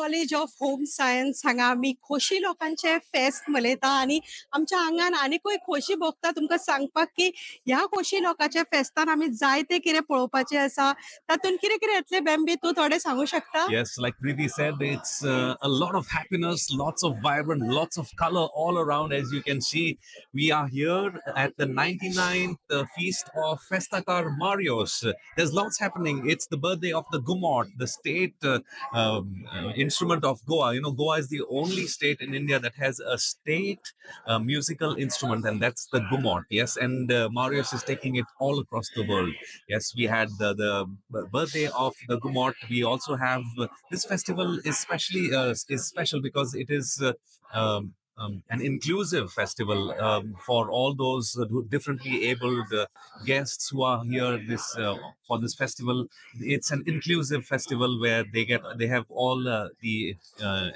College of home science हांगा आमी खोशी लोकांचे फेस्त मनयता आनी आमच्या हांगान आनिकूय खोशी भोगता तुमकां सांगपाक की ह्या खोशी लोकांच्या फेस्तान आमी जायते कितें पळोवपाचें आसा तातूंत कितें कितें येतलें बेंबी तूं थोडें सांगूं शकता? Yes, like Preeti said, it's a lot of happiness, lots of vibrant, lots of color all around. As you can see, we are here at the 99th feast of Festakar Marios. There's lots happening. It's the birthday of the Gumot, the state instrument of Goa. You know, Goa is the only state in India that has a state musical instrument, and that's the Gumot. Yes, and Marios is taking it all across the world. Yes, we had the birthday of the Gumot. We also have this festival is is special because it is an inclusive festival for all those differently abled guests who are here this for this festival. It's an inclusive festival where they have all the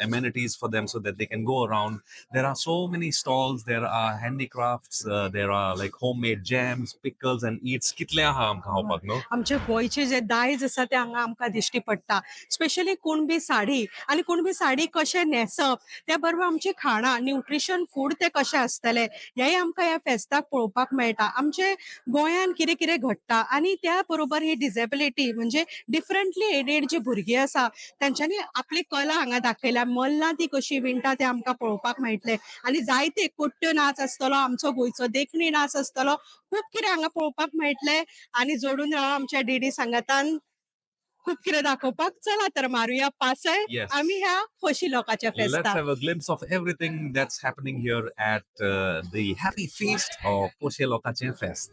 amenities for them so that they can go around. There are so many stalls. There are handicrafts. There are like homemade jams, pickles, and eats. Kitल्या हा आमकां खावपाक न्हू? आमचे गोंयचे जे दायज आसा ते हांगा आमकां दिश्टी पडटा स्पेशली कुणबी साडी आनी कुणबी साडी कशें न्हेसप त्या बरोबर आमची खाणां न्यूट्रिशन फूड ते कशें आसतलें हेंय आमकां ह्या फेस्ताक पळोवपाक मेळटा आमचे गोंयान कितें कितें घडटा आनी त्या बरोबर ही डिसेबिलिटी म्हणजे डिफरंटली एडेड जी भुरगीं आसा तेंच्यांनी आपली कला हांगा दाखयल्या मल्लां ती कशी विणटा तें आमकां पळोवपाक मेळटलें आनी जायते कोट्ट्यो नाच आसतलो आमचो गोंयचो देखणी नाच आसतलो खूब कितें हांगा पळोवपाक मेळटलें आनी जोडून रावा आमच्या डीडी संगातान खूब कितें दाखोवपाक चला तर मारुया पासय Yes. आमी ह्या खोशी लोकांच्या Let's फेस्ताक have a glimpse of everything that's happening here at the Happy Feast of Poshe Lokache Fest.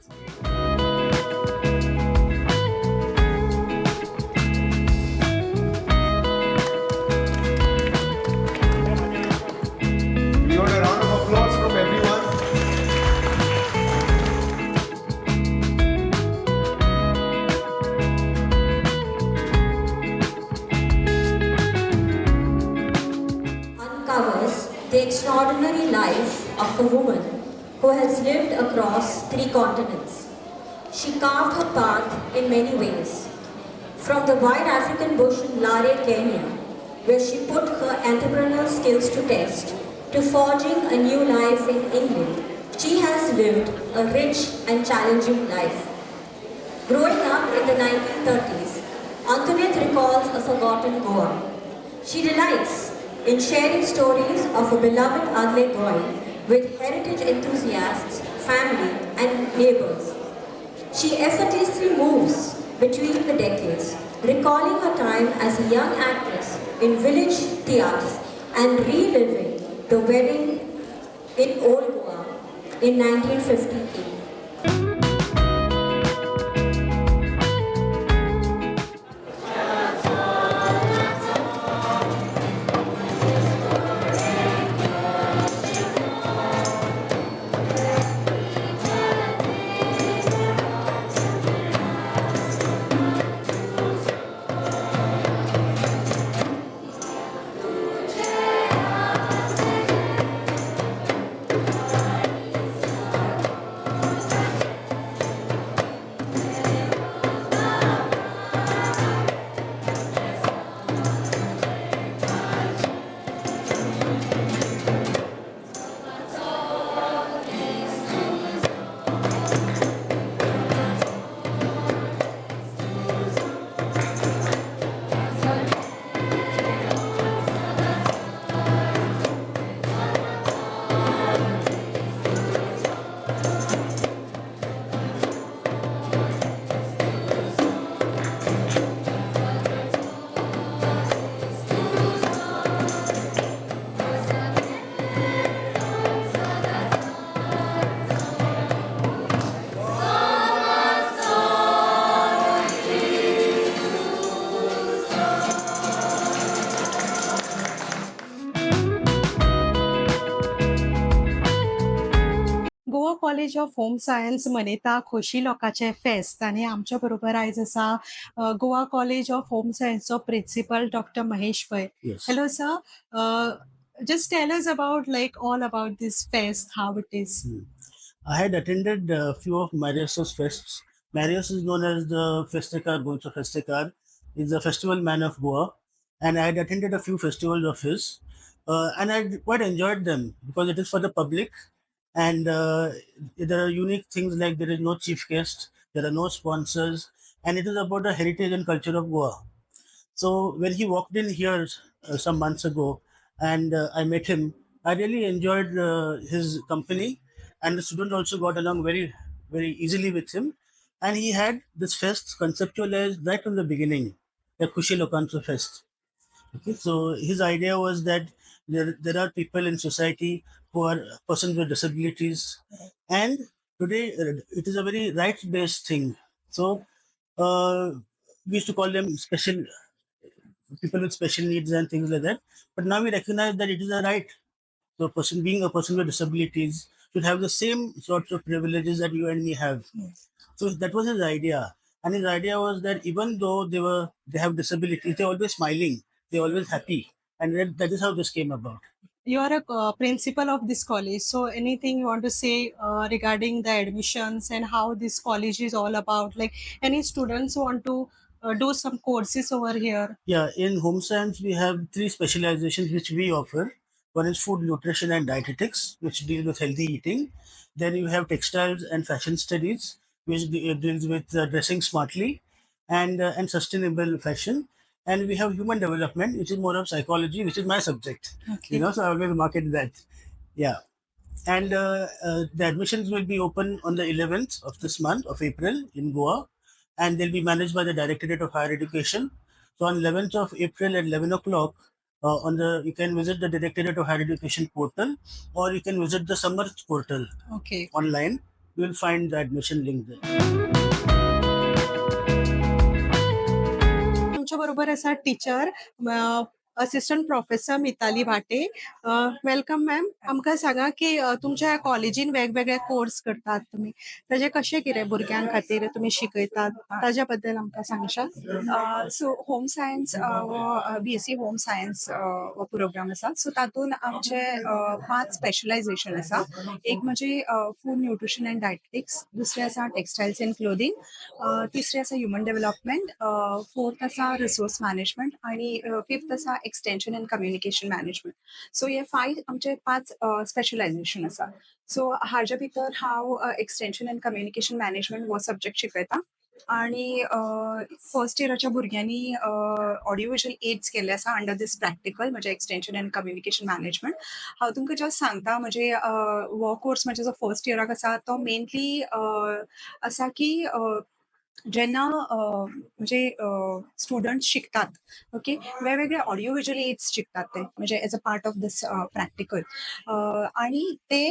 We want a round of applause from everyone. Uncovers the extraordinary life of a woman who has lived across 3 continents. She carved her path in many ways. From the wide African bush in Lare, Kenya, where she put her entrepreneurial skills to test, to forging a new life in England, she has lived a rich and challenging life. Growing up in the 1930s, Antoinette recalls a forgotten Goa. She delights in sharing stories of a beloved Agle boy with heritage enthusiasts, family, and neighbors. She effortlessly moves between the decades, recalling her time as a young actress in village theatres and reliving the wedding in Old Goa in 1958. Goa college of home science मनयता खोशी लोकांचे फेस्त आनी आमच्या बरोबर आयज आसा Goa college of home सायन्सचो principal doctor Mahesh Pai Yes. Hello sir just tell us about like all about this fest how it is. I had attended a few of Marius's fests. Marius is known as the Festakar, Goncho Festakar. He's the festival man of Goa. and I had attended a few festivals of his, and I quite enjoyed them because it is for the public, and there are unique things like there is no chief guest, there are no sponsors, and it is about the heritage and culture of Goa. So when he walked in here some months ago, and I met him, I really enjoyed his company, and the students also got along very easily with him. And he had this fest conceptualized right from the beginning, the Kushi Lokanso Fest. Okay, so his idea was that there are people in society who are persons with disabilities, and today it is a very rights-based thing. So we used to call them special people with special needs and things like that. But now we recognize that it is a right. So, person being a person with disabilities should have the same sorts of privileges that you and me have. So that was his idea, and his idea was that even though they have disabilities, they're always smiling, they're always happy, and that is how this came about. You are a principal of this college, so anything you want to say regarding the admissions and how this college is all about? Like any students want to do some courses over here? Yeah, in home science, we have three specializations which we offer. One is food, nutrition, and dietetics, which deal with healthy eating. Then you have textiles and fashion studies, which deals with dressing smartly and sustainable fashion. And we have human development, which is more of psychology, which is my subject. Okay. So I always market that. Yeah. And the admissions will be open on the 11th of this month of April in Goa, and they'll be managed by the Directorate of Higher Education. So on 11th of April at 11 o'clock, you can visit the Directorate of Higher Education portal, or you can visit the Samarth portal Okay. online. You will find the admission link there. आमच्या बरोबर असा teacher assistant professor Mitali भाटे. Welcome ma'am. आमकां सांगा की तुमच्या कॉलेजीन वेगवेगळे course करतात तुमी, ताजे कशे कितें भुरग्यां खातीर तुमी शिकयतात ताज्या बद्दल आमकां सांगशात? सो होम सायन्स वो BSc होम सायन्स हो प्रोग्राम आसा. सो तातून आमचे 5 स्पेशलायझेशन आसा. एक म्हणजे फूड न्यूट्रिशन एंड डायटेटिक्स, दुसरे आसा टेक्सटायल्स एंड क्लोदिंग, तिसरे आसा ह्युमन डेव्हलपमेंट, फोर्थ आसा रिसोर्स मॅनेजमेंट आणि फिफ्थ आसा एक्सटेन्शन एंड कम्युनिकेशन मॅनेजमेंट. सो हे आमचे 5 स्पेशलायझेशन आसा. सो हाजे भितर हांव एक्सटेन्शन एंड कम्युनिकेशन मॅनेजमेंट हो सब्जेक्ट शिकयता. आणि फर्स्ट इयराच्या भुरग्यांनी ऑडिओ विज्युअल एड्स केल्ले आसा अंडर दीस प्रॅक्टिकल म्हणजे एक्सटेन्शन एंड कम्युनिकेशन मॅनेजमेंट. हांव तुमकां जस्ट सांगता म्हणजे हो कोर्स म्हणजे जो फर्स्ट इयराक आसा तो मेनली आसा की जेन्ना म्हणजे स्टुडंट्स शिकतात, ओके, वेगवेगळे ऑडिओ विज्युअल एड्स शिकतात ते म्हणजे as a part of this practical, आणि ते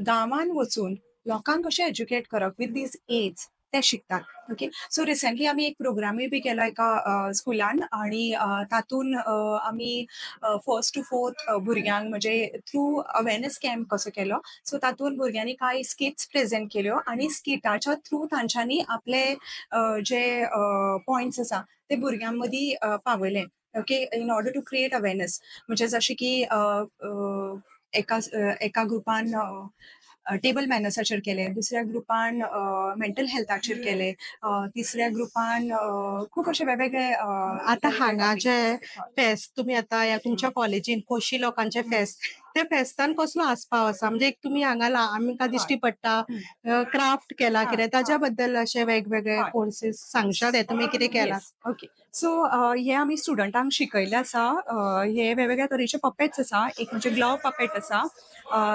गांवांत वचून लोकांक कशें एज्युकेट करप विथ दीज एड्स ते शिकतात. ओके, सो रिसेंटली आमी एक प्रोग्रामूय बी केलो एका स्कुलान, आणि तातून आमी फर्स्ट टू फोर्थ भुरग्यांक म्हणजे थ्रू अवेरनेस कॅम्प कसो केलो. सो तातून भुरग्यांनी कांय स्किट्स प्रेझेंट केल्यो आणि स्किटाच्या थ्रू तांच्यांनी आपले जे पॉइंट्स आसा ते भुरग्यां मदीं पावयले. Okay, in order to create awareness. म्हणजे जशें की एका ग्रुपान टेबल मॅनर्साचेर केले, दुसऱ्या ग्रुपान मेंटल हेल्थाचेर केले, तिसऱ्या ग्रुपान खूब अशे वेगवेगळे आता हांगा जे फेस्त तुमी आता तुमच्या कॉलेजीन खोशी लोकांचे फेस्त, ते फेस्तान कसलो आस्पाव आसा? म्हणजे एक तुमी हांगा आमकां दिश्टी पडटा क्राफ्ट केला कितें, ताज्या बद्दल अशे वेगवेगळे कोर्सेस सांगशात तुमी कितें केला? ओके, सो हे आमी स्टुडंटांक शिकयले आसा. हे वेगवेगळ्या तरेचे पपेट्स आसा. एक म्हणजे ग्लव पपेट आसा,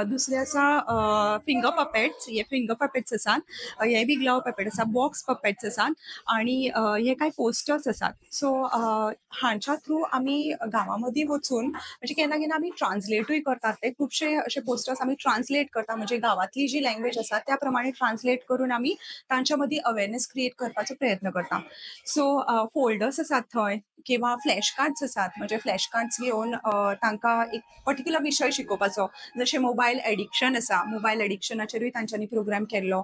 दुसरे आसा फिंगर पपेट्स. हे फिंगर पपेट्स आसात. हे बी ग्लव पपेट आसा. बॉक्स पपेट्स आसात, आणि हे काय पोस्टर्स आसात. सो हांच्या थ्रू आमी गांवां मदीं वचून म्हणजे केन्ना केन्ना आमी ट्रान्सलेटूय करतात. ते खुबशे अशे पोस्टर्स आमी ट्रान्सलेट करता, म्हणजे गांवांतली जी लँग्वेज आसा त्या प्रमाणे ट्रान्सलेट करून आमी तांच्या मदीं अवेरनेस क्रिएट करपाचो प्रयत्न करता. सो फोल्डर्स आसात थंय, किंवा फ्लॅश कार्ड्स आसात. म्हणजे फ्लॅश कार्ड्स घेवन तांकां एक पर्टिक्युलर विशय शिकोवपाचो. जशें मोबायल एडिक्शन आसा, मोबायल एडिक्शनाचेरूय तांच्यांनी प्रोग्राम केल्लो,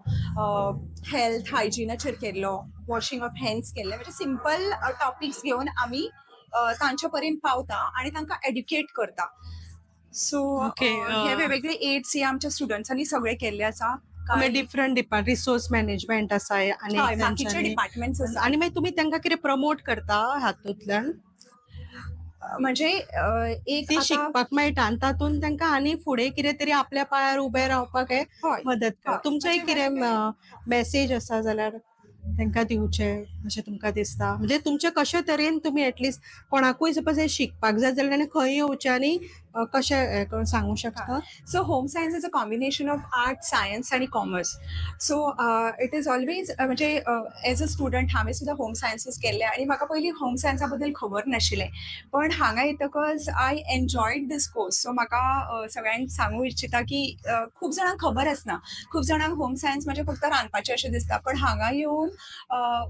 हेल्थ हायजिनाचेर केल्लो, वॉशिंग ऑफ हँड्स केल्ले. म्हणजे सिंपल टॉपिक्स घेवन आमी तांच्या पर्यंत पावता आणि तांकां एड्युकेट करता. सो Okay, हे वेगवेगळे एड्स हे आमच्या स्टुडंट्सांनी सगळे केल्ले आसा. डिफरंट रिसोर्स मॅनेजमेंट आसा आणि बाकीचे तांच्यांनी- डिपार्टमेंट्स आसा. आणि मागीर तुमी तांकां कितें प्रमोट करता हातूंतल्यान? म्हणजे एक ती आता शिकपाक मेळटा आनी तातूंत तांकां आनी फुडें कितें तरी आपल्या पांयार उबें रावपाक हें हय मदत करता. हय, तुमचो एक म्हणजे कितें मॅसेज आसा जाल्यार तांकां दिवचें अशें तुमकां दिसता? म्हणजे तुमचे कशे तरेन तुमी एटलीस्ट कोणाकूय सपोज हें शिकपाक जाय जाल्यार ताणें खंय येवचें आनी कशें हें करून सांगूं शकता? So home science is a combination of art science आणि commerce. So it is always म्हणजे एज अ स्टुडंट हांवें सुद्दां होम सायन्सीस केल्ले आनी म्हाका पयलीं होम सायन्सा बद्दल खबर नाशिल्लें. पण हांगा येतकच आय एन्जॉयड दीस कोर्स. सो म्हाका सगळ्यांक सांगूं इच्छिता की खूब जाणांक खबर आसना. खूब जाणांक होम सायन्स म्हणजे फक्त रांदपाचें अशें दिसता. पण हांगा येवन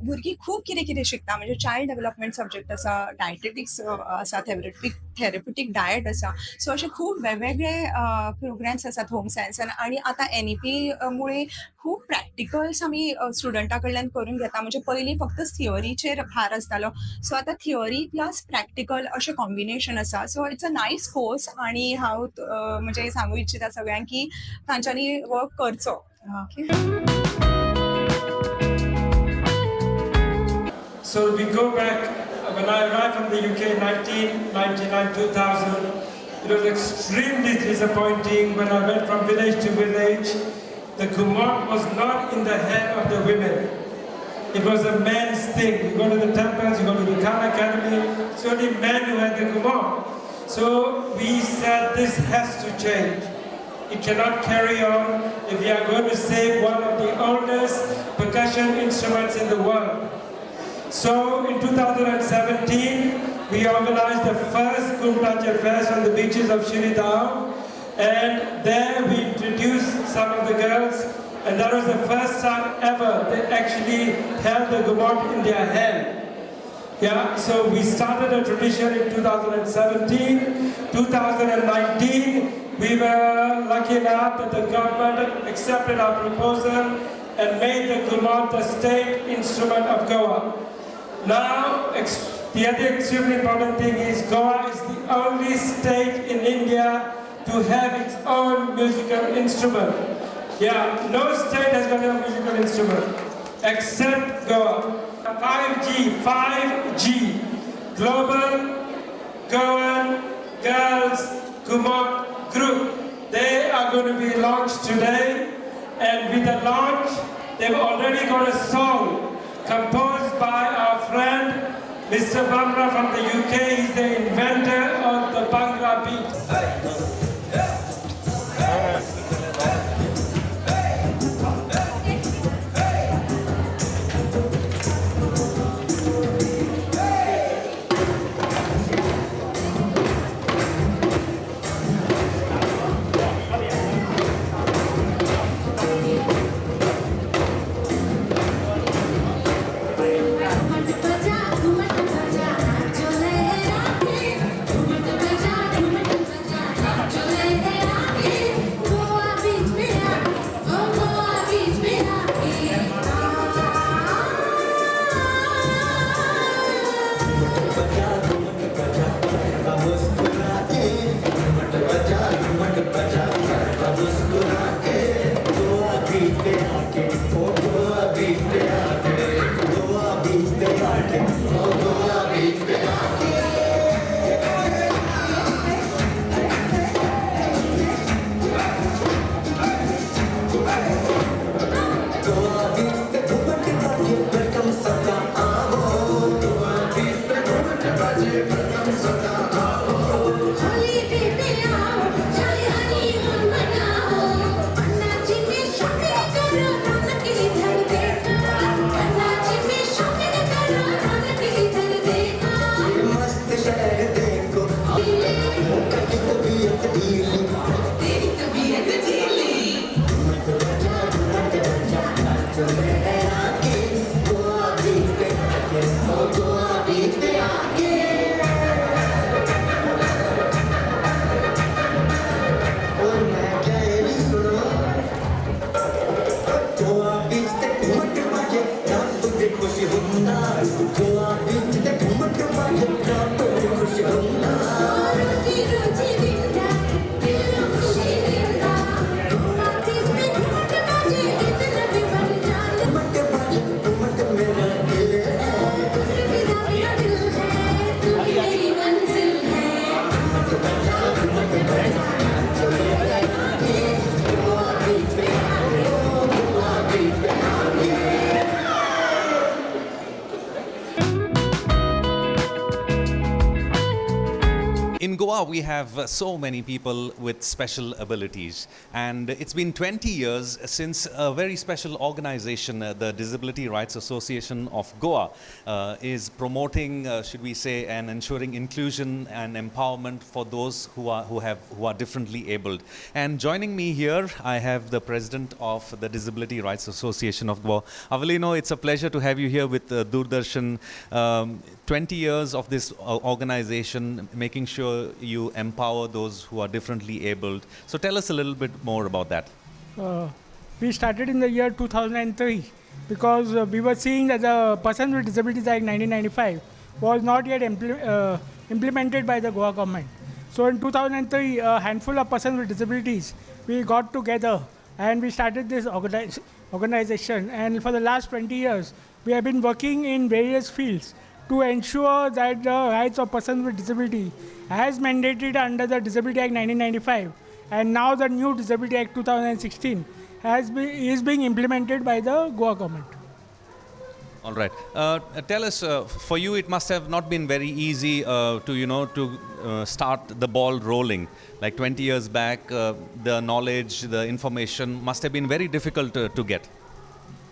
भुरगीं खूब कितें कितें शिकता. म्हणजे चायल्ड डेव्हलपमेंट सब्जेक्ट आसा, डायटेटिक्स आसा, थेरपेटीक डायट आसा. सो असे खूप वेगवेगळे प्रोग्राम्स असतात होम सायन्सान आणि आता NEP मुळे खूप प्रॅक्टिकल्स आम्ही स्टुडंटा कडल्यान करून घेता. म्हणजे पयलीं फक्त थिअरीचेर भार आसतालो. सो आता थिअरी प्लस प्रॅक्टिकल अशें कॉम्बिनेशन आसा. So it's a nice course आणि हांव म्हणजे सांगू इच्छिता सगळ्यांक की तांच्यांनी वर्क करचो. So we go back, when I arrived from the UK in 1999, 2000, it was extremely disappointing when I went from village to village. The Kumar was not in the hand of the women. It was a man's thing. You go to the temples, you go to the Khan Academy, it's only men who had the Kumar. So we said this has to change. It cannot carry on if we are going to save one of the oldest percussion instruments in the world. So in 2017, we organized the first Kumtache Fest on the beaches of Shiridao, and there we introduced some of the girls, and that was the first time ever they actually held the gumot in their hand. Yeah, so we started a tradition in 2017. 2019, we were lucky enough that the government accepted our proposal and made the gumot the state instrument of Goa. Now, the other extremely important thing is Goa is the only state in India to have its own musical instrument. Yeah, no state has got a musical instrument except Goa. 5G, Global Goan Girls Kumot Group. They are going to be launched today, and with the launch, they've already got a song composed by our friend Mr. Bhangra from the UK. He's the inventor of the Bhangra beat. In Goa, we have so many people with special abilities, and it's been 20 years since a very special organization, the Disability Rights Association of Goa, is promoting, should we say, and ensuring inclusion and empowerment for those who are differently abled. And joining me here, I have the president of the Disability Rights Association of Goa, Avelino. It's a pleasure to have you here with Doordarshan. 20 years of this organization, making sure you empower those who are differently abled. So tell us a little bit more about that. We started in the year 2003 because we were seeing that the Person with Disabilities Act 1995 was not yet implemented by the Goa government. So in 2003, a handful of persons with disabilities, we got together and we started this organization. And for the last 20 years, we have been working in various fields to ensure that the rights of persons with disability as mandated under the Disability Act 1995 and now the new Disability Act 2016 is being implemented by the Goa government. All right. Tell us, for you, it must have not been very easy to start the ball rolling. Like 20 years back, the knowledge, the information must have been very difficult to get.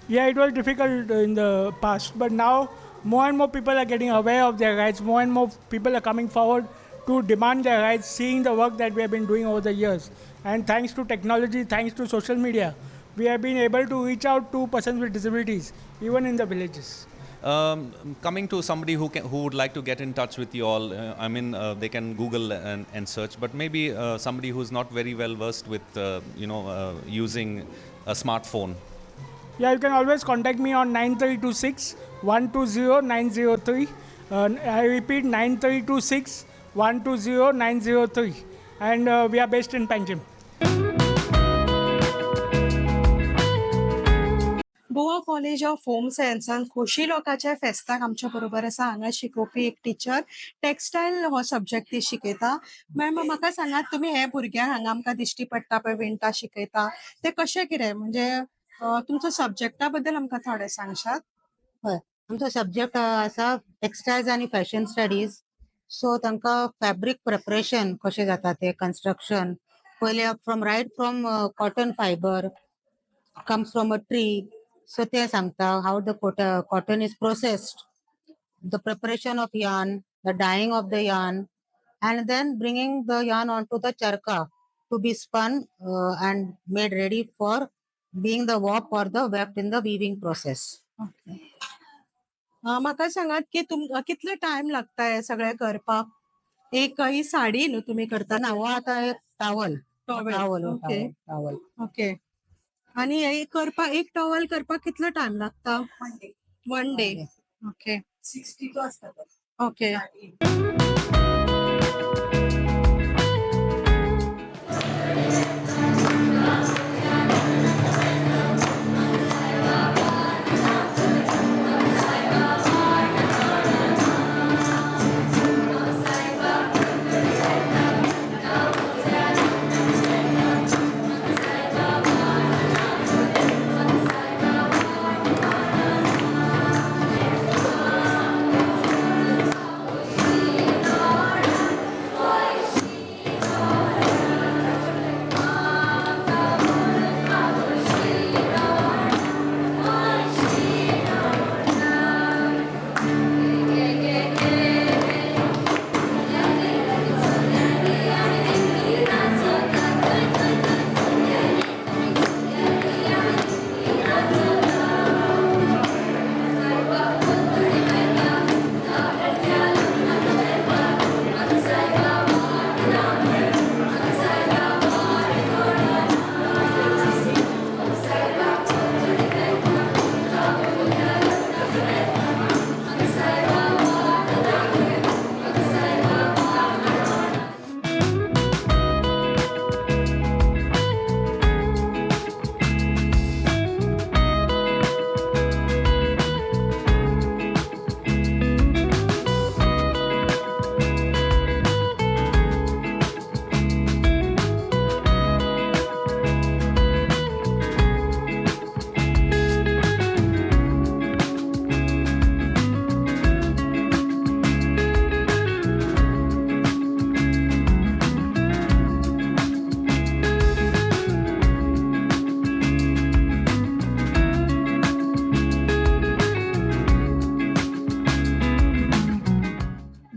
Yeah, it was difficult in the past, but now more and more people are getting aware of their rights. More and more people are coming forward to demand their rights, seeing the work that we have been doing over the years. And thanks to technology, thanks to social media, we have been able to reach out to persons with disabilities, even in the villages. Coming to somebody who would like to get in touch with you all, they can Google and search, but maybe somebody who's not very well versed with, using a smartphone. Yeah, you can always contact me on 9326 120 903. I repeat, 9326 120 903. And we are based in Panjim. Goa college of home सायन्सान खोशी लोकांच्या फेस्ताक आमच्या बरोबर आसा हांगा शिकोवपी एक टिचर टेक्सटायल हो सब्जेक्ट ती शिकयता. मॅम म्हाका सांगात, तुमी हे भुरग्यांक हांगा आमकां दिश्टी पडटा पळय विणटा शिकयता ते कशें कितें, म्हणजे तुमचो सब्जेक्टा बद्दल आमकां थोडें सांगशात? हय, आमचो सब्जेक्ट आसा टेक्सटायल्स आनी फॅशन स्टडीज. सो तांकां फॅब्रीक प्रिपरेशन कशें जाता तें कन्स्ट्रक्शन पयले from cotton fibre comes from a tree. So they सांगता how the cotton is processed, the preparation of yarn, the dyeing of the yarn, and then bringing the yarn onto the charka to be spun and made ready for being the warp or the weft in the weaving process. म्हाका सांगात की कितलो time लागता हे सगळें करपाक? एक ही साडी न्हू तुमी करता ना हो आतां एक टावल ओके टावल ओके. आणि हे करपाक एक टॉवल करपाक कितलो टाइम लागता? 1 डे. ओके 60 तो आसता. Okay.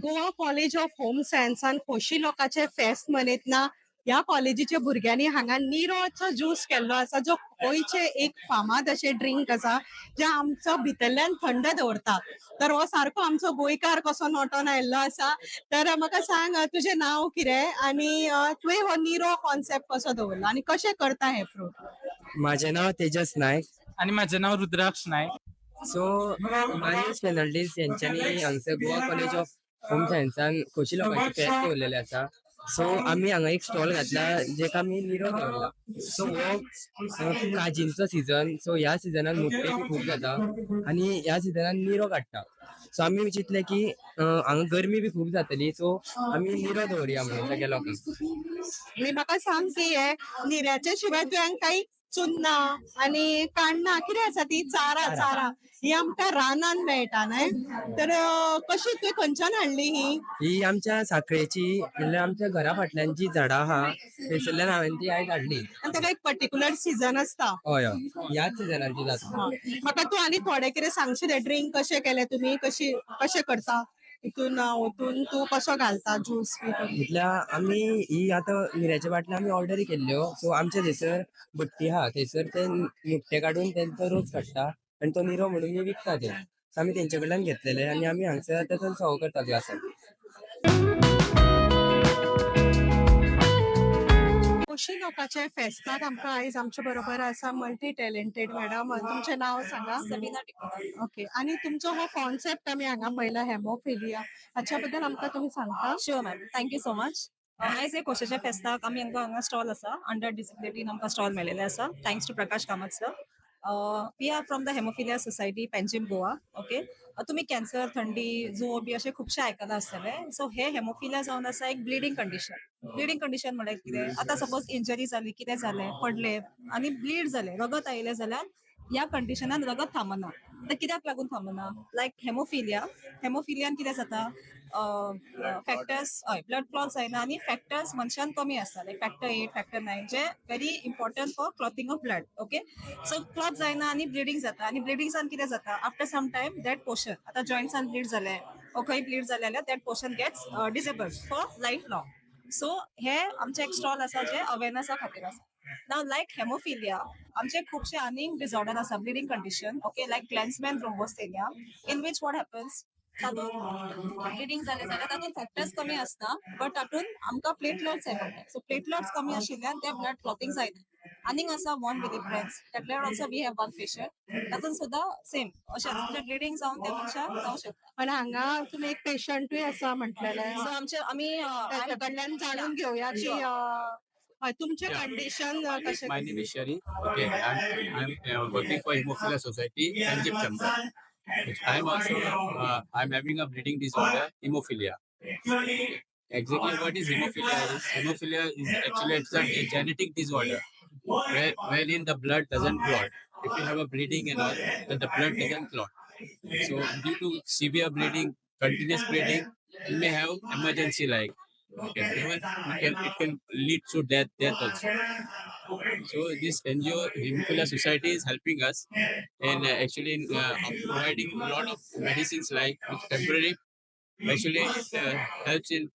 Goa college of home सायन्सान खोशी लोकांचे फेस्त मनयतना ह्या कॉलेजीच्या भुरग्यांनी हांगा निरोचो ज्यूस केल्लो आसा जो गोंयचे एक फामाद अशे ड्रिंक आसा जे आमचो भितरल्यान थंड दवरता. तर हो सारको आमचो गोंयकार कसो नोटोन आयिल्लो आसा. तर म्हाका सांग तुजें नांव कितें आनी तुवें हो निरो कॉन्सेप्ट कसो दवरलो आनी कशें करता हें फ्रूट? माझे नाव तेजस नायक. आणि माझं नाव रुद्राक्ष नाईक. सो मायस फेर्नांडीस यांच्यानी हांगसर गोवा कॉलेज ऑफ होम सायन्सान खोशी लोकांची फेस्त दवरलेले आसा. सो आमी हांगा एक स्टॉल घातला जेका आमी निरो दवरला. सो हो काजींचो सीझन. सो ह्या सिजनान मुट्टे खूप जाता आनी ह्या सिजनान निरो काडटा. सो आमी चिंतले की हांगा गरमी बी खूप जातली सो आमी निरो दवरया म्हणून सगळ्या लोकांक. आनी म्हाका सांग की हे निऱ्याच्या शिवाय तुवें काही चुन्ना आनी काण्णां कितें आसा ती चारा ही आमकां रानान मेळटा न्हय. तर कशी तुवें खंयच्यान हाडली ही? ही आमच्या साखळेची म्हणल्यार आमच्या घरा फाटल्यान जी झाडां आहा थंयसरल्यान हांवें ती आयज हाडली. आनी ताका एक पर्टिक्युलर सीझन आसता. हय हय ह्याच सिजनाची जाता. म्हाका तूं आनी थोडें कितें सांगशील ड्रिंक कशें केलें तुमी कशें करता हितून ओतून तूं कसो घालता ज्यूस म्हटल्यार आमी ही आतां निऱ्याच्या बाटल्या आमी ऑर्डरी केल्ल्यो. सो आमच्या थंयसर भट्टी आहा थंयसर ते मुट्टे काडून तेंचो रोस काडटा आनी तो निरो म्हणून मी विकता ते. सो आमी तेंचे कडल्यान घेतलेले आनी आमी हांगसर आतां तो सर्व करता ग्लासान. खोशी लोकांचे फेस्ताक आमकां आयज आमचे बरोबर आसा मल्टी टॅलेंटेड मॅडम. तुमचें नांव सांगा. सबिना टिकोला. ओके. आनी तुमचो हो कॉन्सेप्ट आमी हांगा पळयला हेमोफिलिया हाच्या बद्दल आमकां तुमी सांगता? Sure ma'am, thank you so much. आयज एक खोशेच्या फेस्ताक आमी हांगा स्टॉल आसा अंडर डिसेबिलिटीन आमकां स्टॉल मेळिल्ले आसा thanks to Prakash Kamat sir. We are from the haemophilia society Panjim Goa. Okay. तुम्ही कॅन्सर थंडी जो बी असे खुबशे आयकला आसतले. सो हे हेमोफिलिया जावन आसा एक ब्लिडींग कंडिशन म्हळ्यार कितें आतां सपोज इंजरी जाली कितें जालें पडले आनी ब्लीड जालें रगत आयलें जाल्यार ह्या कंडिशनान रगत थांबना. तर कित्याक लागून थांबना लायक हेमोफिलियान कितें जाता फॅक्टर्स हय ब्लड क्लॉट जायना आनी फॅक्टर्स मनशान कमी आसता लायक फॅक्टर 8 फॅक्टर 9 जे very important for clotting of blood. Okay. So clot जायना आनी ब्लिडींग जाता आनी ब्लिडींगसान कितें जाता after some time that portion आतां जॉयंट्सान ब्लीड जालें ओ खंय ब्लीड जालें जाल्यार that portion gets disabled for life long. So हे आमचे एक स्टॉल आसा जे अवेरनेसा खातीर आसा. नाव लायक हेमोफिलिया आमचे खुबशे आनीक डिसऑर्डर आसा bleeding condition. Okay. Like Glanzmann thrombasthenia in which what happens तातूंत ब्लिडींग जालें जाल्यार तातूंत फॅक्टर्स कमी आसता बट तातूंत आमकां प्लेटलेट्स जाय पडटा. सो प्लेटलेट्स कमी आशिल्ल्यान ते ब्लड क्लॉथिंग जायना. आनीक आसा वन विलिफ्रेंस तातूंत also we have one patient तातूंत सुद्दां सेम अशें ब्लिडींग जावन त्या मनशाक जावं शकता. पण हांगा तुमी एक पेशंटूय आसा म्हटलेलें. सो आमी ताचे कडल्यान जाणून घेवया की तुमचे कंडिशन कशें. My name is Shari. Okay, I'm working for Hemophilia Society and Gyp Chamber. I'm also I'm having a bleeding disorder, hemophilia. Exactly what is hemophilia? Hemophilia is actually it's a genetic disorder wherein the blood doesn't clot. If you have a bleeding and all, then the blood doesn't clot. So due to severe bleeding, continuous bleeding, you may have emergency like. Okay, even it can lead to death also. So this NGO Hemophilia Society is helping us and actually providing a lot of medicines like temporary. Actually, it helps in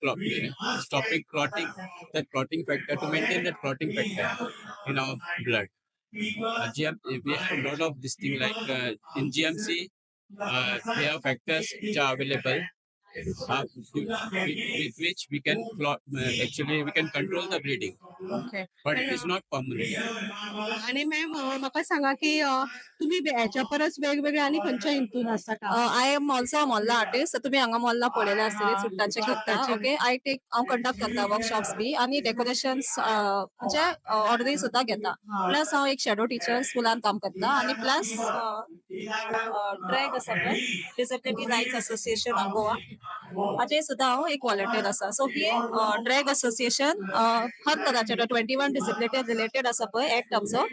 stopping clotting, that clotting factor to maintain that clotting factor in our blood. We have a lot of this thing like in GMC, we have factors which are available. With which we can actually we can control the bleeding. Okay. But it is not permanent. आणि ma'am म्हाका सांगा की तुम्ही ह्याच्या परस वेगवेगळे आणि खंयच्या हितून आसा का? आय एम ऑल्सो अ मोल्ला आर्टिस्ट. तुम्ही हांगा मोल्ला पळयले आसतले चुट्टांचे करता. ओके. हांव कंडक्ट करता वर्कशॉप्स बी आनी डेकोरेशन्स म्हणजे ऑर्डरी सुद्दां घेता. प्लस हांव एक शॅडो टीचर स्कुलान काम करता आनी प्लस ड्रॅग आसा पळय disability rights association of Goa हाचे सुद्दां हांव एक व्हॉलंटियर आसा. सो ही ड्रॅग असोसिएशन हर तराचे 21 डिसेबिलिटी रिलेटेड आसा पळय एक्ट आमचो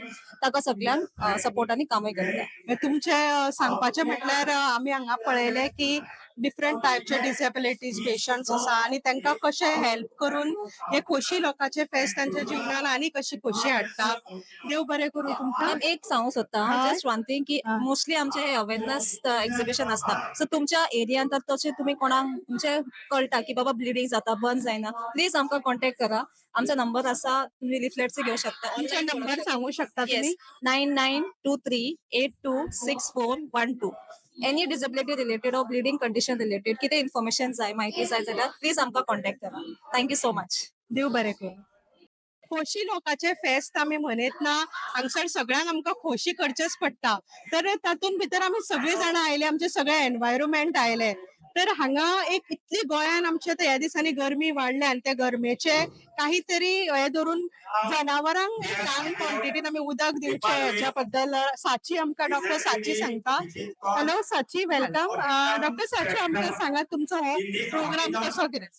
ताका सगळ्यांक सपोर्टांनी कामय करता. तुमचे सांगपाचे म्हटल्यार आमी हांगा पळयले की डिफरंट टायपचे डिसेबिलिटीज पेशंट्स आसा आनी तांकां कशें हेल्प करून हे खोशी लोकांचे फेस्त तांच्या जिवनान आनी कशी खोशी हाडटा. देव बरें करूं तुमकां. एक सांगू सोदता हय. जस्ट वन थिंग की हय. मोस्टली आमचे अवेअरनेस एक्झिबिशन असता सो तुमच्या एरियान तर तशें तुमी कोणाक म्हणजे कळटा की बाबा ब्लिडिंग जाता बंद जायना प्लीज आमकां कॉन्टॅक्ट करा आमचा नंबर आसा तुमी लिफलेट्स घेवं शकता तुमचे नंबर सांगू शकता तुम्ही. 9923826412 any disability related or bleeding condition related कितें इन्फॉर्मेशन जाय माहिती जाय जाल्यार प्लीज आमकां कॉन्टॅक्ट करा थँक्यू सो मच. देव बरें करूं. खोशी लोकांचे फेस्त आमी मनयतना हांगसर सगळ्यांक आमकां खोशी करचेच पडटा. तर तातूंत भितर आमी सगळीं जाणां आयले आमचे सगळे एनवायरमेंट आयले. तर हांगा एक इतली गोंयान आमच्या ह्या दिसांनी गरमी वाडल्या आनी त्या गरमेचे काहीतरी हे धरून जनावरांक ल्हान क्वॉन्टिटीन आमी उदक दिवचे हेच्या बद्दल साची आमकां डॉक्टर साची सांगता. हॅलो साची वेलकम. डॉक्टर साची आमकां सांगात तुमचो हो प्रोग्राम कसो कितें.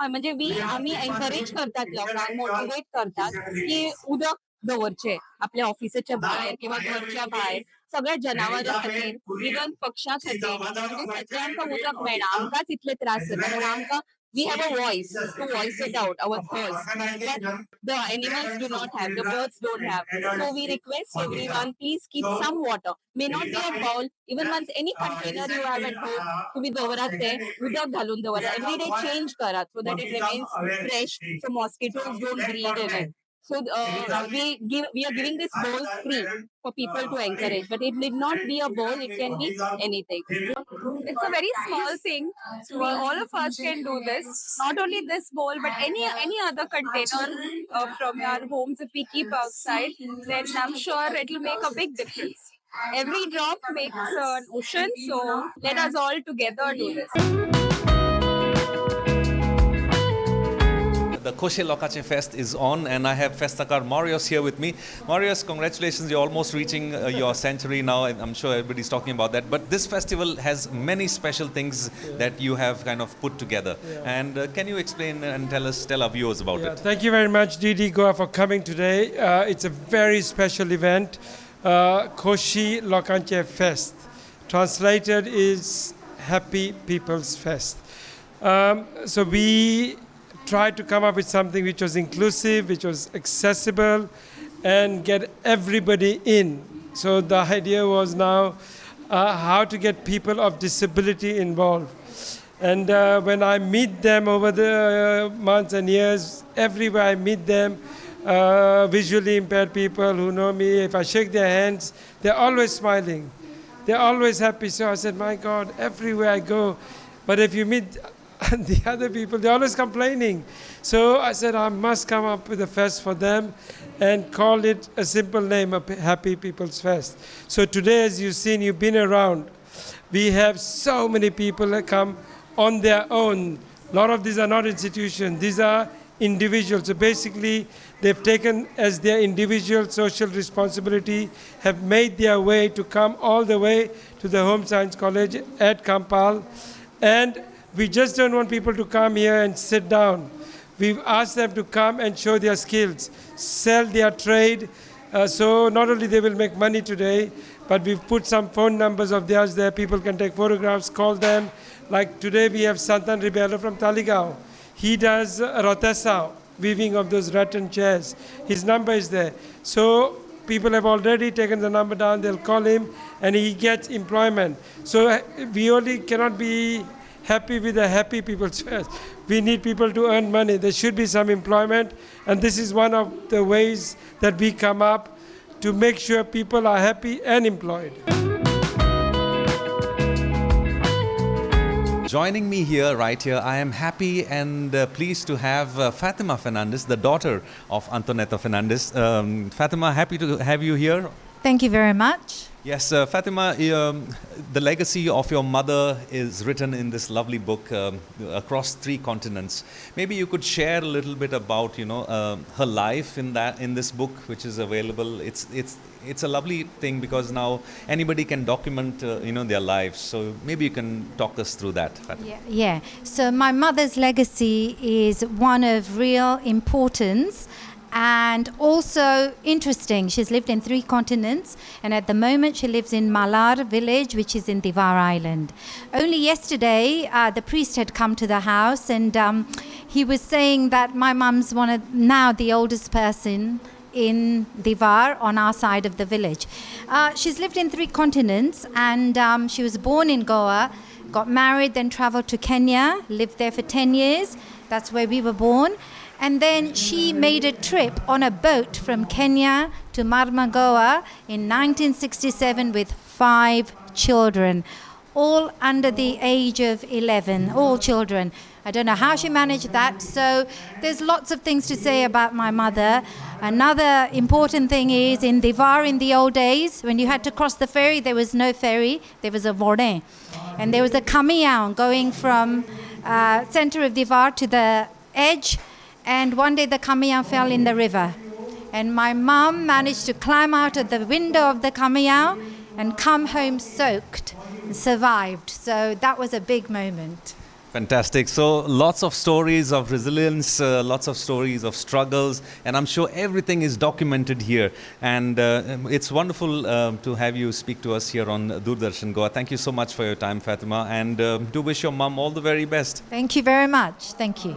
म्हणजे आम्ही एनकरेज करतात लोकांना मोटिवेट करतात की उदक दवरचे आपल्या ऑफिसाच्या भायर किंवा घरच्या भायर सगळ्या जनावरां खातीर इवन पक्षां खातीर म्हणजे सगळ्यांका उदक मेळना आमकांच इतले त्रास जाता कारण आमकां we have a voice to voice it out our thoughts that the animals do not have, the birds don't have. So we request everyone, please keep some water. May not be a bowl, even once any container you have at home, तुम्ही दवरात ते उदक घालून दवरा. Every day change करा so that it remains fresh, so mosquitoes don't breed in it. So we are giving this bowl free for people to encourage, but it need not be a bowl; it can be anything. It's a very small thing. All of us can do this. Not only this bowl, but any other container from our homes. If we keep outside, then I'm sure it will make a big difference. Every drop makes an ocean. So let us all together do this. The Koshe Lokache Fest is on, and I have Festakar Marios here with me. Marios, congratulations, you're almost reaching your century now, and I'm sure everybody's talking about that. But this festival has many special things that you have kind of put together. And can you explain and tell our viewers about it? Thank you very much, Didi Goa, for coming today. It's a very special event, Koshi Lokanche Fest. Translated is Happy People's Fest. So we tried to come up with something which was inclusive, which was accessible, and get everybody in. So the idea was now how to get people of disability involved. And when I meet them over the months and years, everywhere I meet them, visually impaired people who know me, if I shake their hands, they're always smiling. They're always happy. So I said, my God, everywhere I go. But if you meet the other people, they're always complaining. So I said, I must come up with a fest for them and call it a simple name, a Happy People's Fest. So today, as you've seen, you've been around, we have so many people that come on their own. A lot of these are not institutions, these are individuals. So basically, they've taken as their individual social responsibility, have made their way to come all the way to the Home Science College at Kampal. And we just don't want people to come here and sit down. We've asked them to come and show their skills, sell their trade. So not only they will make money today, but we've put some phone numbers of theirs there. People can take photographs, call them. Like today we have Santan Ribello from Taligao. He does rotesa, weaving of those rattan chairs. His number is there. So people have already taken the number down. They'll call him and he gets employment. So we only cannot be happy with the Happy People's Fest. We need people to earn money. There should be some employment. And this is one of the ways that we come up to make sure people are happy and employed. Joining me here, right here, I am happy and pleased to have Fatima Fernandez, the daughter of Antoneta Fernandez. Fatima, happy to have you here. Thank you very much. Yes, Fatima, the legacy of your mother is written in this lovely book across 3 continents. Maybe you could share a little bit about, her life in this book, which is available. It's a lovely thing because now anybody can document, their lives. So maybe you can talk us through that, Fatima. Yeah. So my mother's legacy is one of real importance. And also interesting, she's lived in 3 continents, and at the moment she lives in Malar village, which is in Divar Island. Only yesterday, the priest had come to the house, and he was saying that my mum's now the oldest person in Divar on our side of the village. She's lived in 3 continents, and she was born in Goa, got married, then traveled to Kenya, lived there for 10 years. That's where we were born. And then she made a trip on a boat from Kenya to Marmagoa in 1967 with 5 children, all under the age of 11, all children. I don't know how she managed that. So there's lots of things to say about my mother. Another important thing is in Divar in the old days, when you had to cross the ferry, there was no ferry, there was a vorin. And there was a kamiyang going from center of Divar to the edge. And one day the kamiyang fell in the river. And my mom managed to climb out of the window of the kamiyang and come home soaked and survived. So that was a big moment. Fantastic. So lots of stories of resilience, lots of stories of struggles, and I'm sure everything is documented here. And it's wonderful to have you speak to us here on Doordarshan Goa. Thank you so much for your time, Fatima, and do wish your mum all the very best. Thank you very much. Thank you.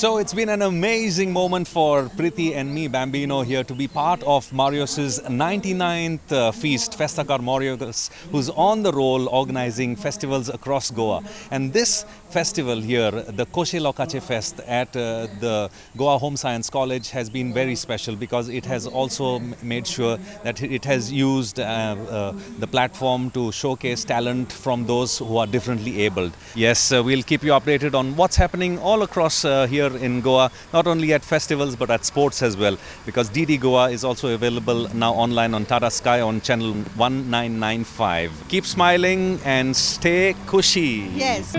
So it's been an amazing moment for Priti and me, Bambino, here to be part of Marios's 99th feast, Festakar Marios, who's on the roll organizing festivals across Goa. And this festival here, the Koshe Lokache Fest at the Goa Home Science College, has been very special because it has also made sure that it has used the platform to showcase talent from those who are differently abled. Yes, we'll keep you updated on what's happening all across here in Goa, not only at festivals but at sports as well, because DD Goa is also available now online on Tata Sky on channel 1995. Keep smiling and stay cushy. Yes.